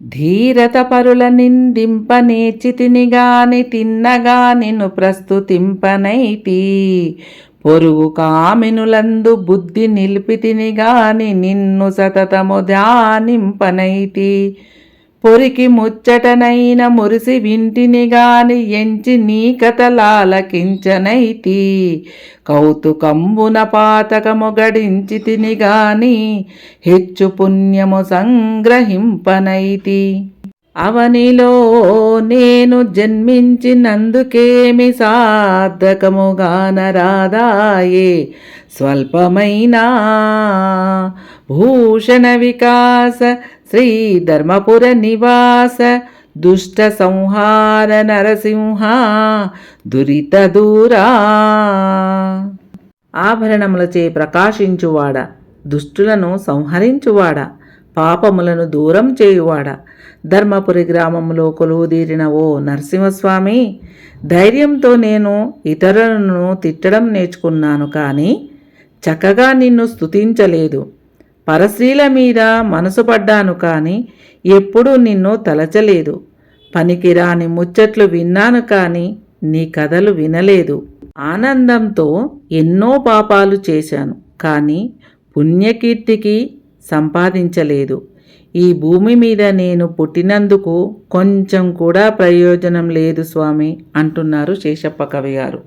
ధీరత పరుల నిందింప నేర్చితినిగాని తిన్నగా నిన్ను ప్రస్తుతింపనైతి. పొరుగు కామినులందు బుద్ధి నిలిపితినిగాని నిన్ను సతతము ధ్యానింపనైతి. పొరికి ముచ్చటనైన మురిసి వింటినిగాని ఎంచి నీ కథలాలకించనైతి. కౌతుకంబున పాతకము గడించితినిగాని హెచ్చు పుణ్యము సంగ్రహింపనైతి. అవనిలో నేను జన్మించినందుకేమి సార్థకముగానరాదాయే స్వల్పమైనా. భూషణ వికాస శ్రీ ధర్మపుర నివాస దుష్ట సంహార నరసింహ దురిత దూరా. ఆభరణములచే ప్రకాశించువాడ, దుష్టులను సంహరించువాడ, పాపములను దూరం చేయువాడ, ధర్మపురి గ్రామంలో కొలువుదీరిన ఓ నరసింహస్వామి, ధైర్యంతో నేను ఇతరులను తిట్టడం నేర్చుకున్నాను, కానీ చక్కగా నిన్ను స్తుతించలేదు. పరస్త్రీల మీద మనసు పడ్డాను, కానీ ఎప్పుడూ నిన్ను తలచలేదు. పనికిరాని ముచ్చట్లు విన్నాను, కానీ నీ కథలు వినలేదు. ఆనందంతో ఎన్నో పాపాలు చేశాను, కానీ పుణ్యకీర్తికి సంపాదించలేదు. ఈ భూమి మీద నేను పుట్టినందుకు కొంచెం కూడా ప్రయోజనం లేదు స్వామి అంటున్నారు శేషప్ప కవి గారు.